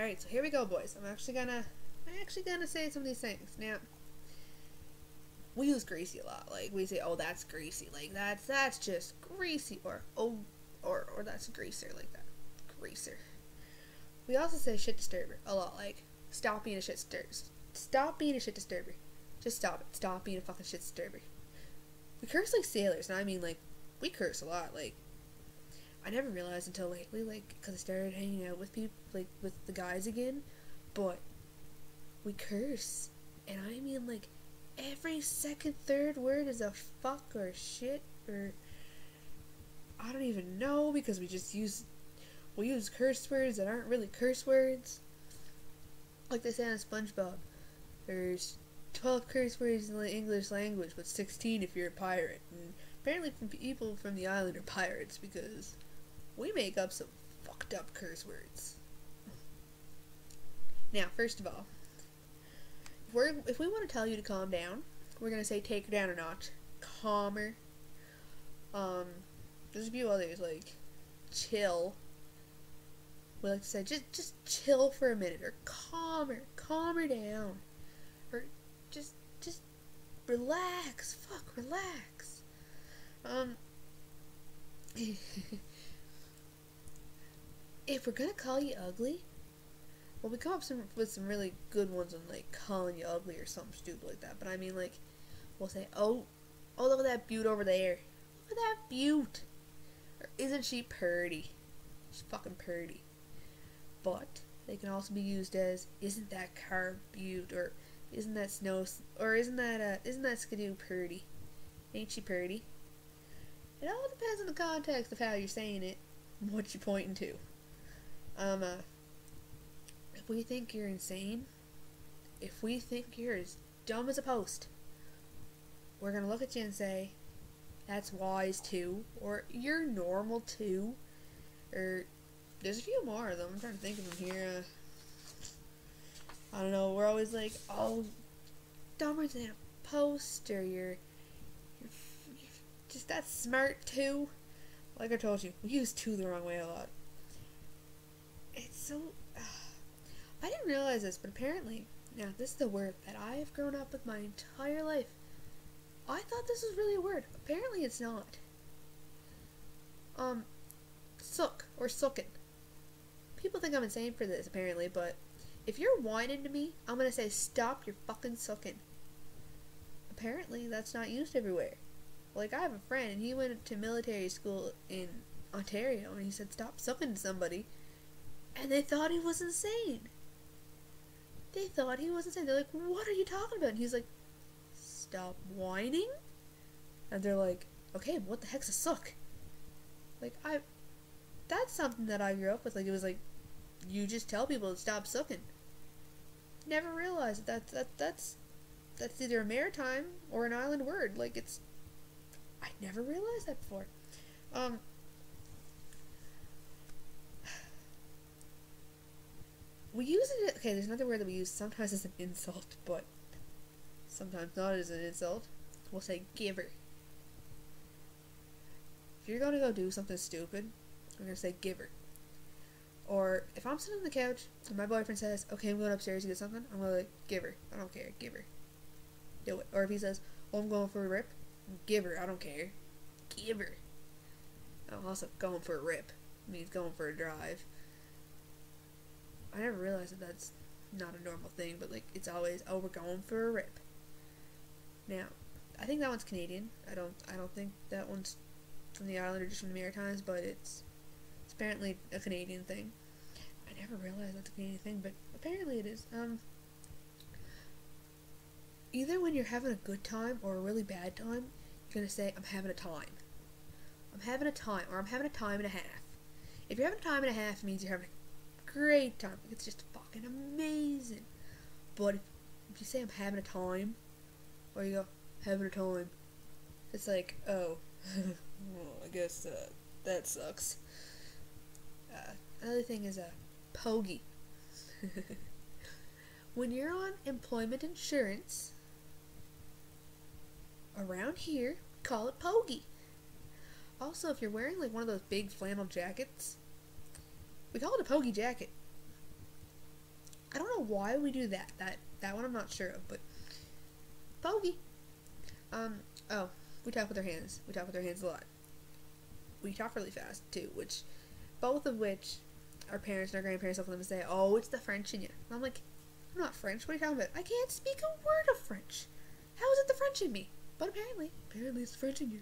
Alright, so here we go, boys. I'm actually gonna say some of these things. Now, we use greasy a lot. Like, we say, oh, that's greasy. Like, that's just greasy. Or, oh, or that's greaser. Like that. Greaser. We also say shit disturber a lot. Like, stop being a shit disturber. Stop being a shit disturber. Just stop it. Stop being a fucking shit disturber. We curse like sailors, and I mean, like, we curse a lot. Like, I never realized until lately, like, because I started hanging out with people, like, with the guys again, but we curse. And I mean, like, every second, third word is a fuck or shit or I don't even know, because we use curse words that aren't really curse words. Like they say on SpongeBob, there's 12 curse words in the English language, but 16 if you're a pirate. And apparently people from the island are pirates, because we make up some fucked up curse words. Now, first of all, if we want to tell you to calm down, we're going to say take her down a notch. Calmer. There's a few others, like chill. We like to say just chill for a minute, or calm her down, or just relax. Fuck, relax. If we're gonna call you ugly, well, we come up with some really good ones on, like, calling you ugly or something stupid like that. But I mean, like, we'll say, oh, look at that beaut over there. Look at that beaut. Or isn't she purty? She's fucking purty. But they can also be used as, isn't that car beaut, or isn't that isn't that skidoo purty? Ain't she purty? It all depends on the context of how you're saying it, and what you're pointing to. If we think you're insane, if we think you're as dumb as a post, we're gonna look at you and say, that's wise too, or you're normal too, or there's a few more of them. I'm trying to think of them here. I don't know, we're always like, oh, dumber than a post, or you're just that smart too. Like I told you, we use too the wrong way a lot. It's so... I didn't realize this, but apparently, now this is the word that I have grown up with my entire life. I thought this was really a word. Apparently it's not. Suck, or suckin'. People think I'm insane for this, apparently, but if you're whining to me, I'm gonna say, stop your fucking sucking. Apparently, that's not used everywhere. Like, I have a friend, and he went to military school in Ontario, and he said, stop sucking to somebody, and they thought he was insane. They thought he was insane. They're like, what are you talking about? And he's like, stop whining? And they're like, okay, but what the heck's a suck? Like, that's something that I grew up with. Like, it was like, you just tell people to stop sucking. Never realized that's either a maritime or an island word. Like, I never realized that before. We use it, okay, there's another word that we use sometimes as an insult, but sometimes not as an insult. We'll say giver. If you're gonna go do something stupid, we're gonna say giver. Or if I'm sitting on the couch and my boyfriend says, okay, I'm going upstairs to get something, I'm gonna like, giver. I don't care, giver. Do it. Or if he says, oh, I'm going for a rip, giver. I don't care, giver. I'm also going for a rip. It means going for a drive. I never realized that that's not a normal thing, but like, it's always, oh, we're going for a rip. Now, I think that one's Canadian. I don't think that one's from the island or just from the Maritimes, but it's apparently a Canadian thing. I never realized that's a Canadian thing, but apparently it is. Either when you're having a good time or a really bad time, you're gonna say, I'm having a time. I'm having a time, or I'm having a time and a half. If you're having a time and a half, it means you're having a great time. It's just fucking amazing. But if you say I'm having a time, or you go, having a time, it's like, oh, well, I guess that sucks. Another thing is a pogey. When you're on employment insurance, around here, call it pogey. Also, if you're wearing like one of those big flannel jackets, we call it a pogey jacket. I don't know why we do that. That one I'm not sure of, but bogey. Oh, we talk with our hands. We talk with our hands a lot. We talk really fast too, both of which our parents and our grandparents often them say, "Oh, it's the French in you." And I'm like, "I'm not French. What are you talking about? I can't speak a word of French. How is it the French in me?" But apparently it's the French in you.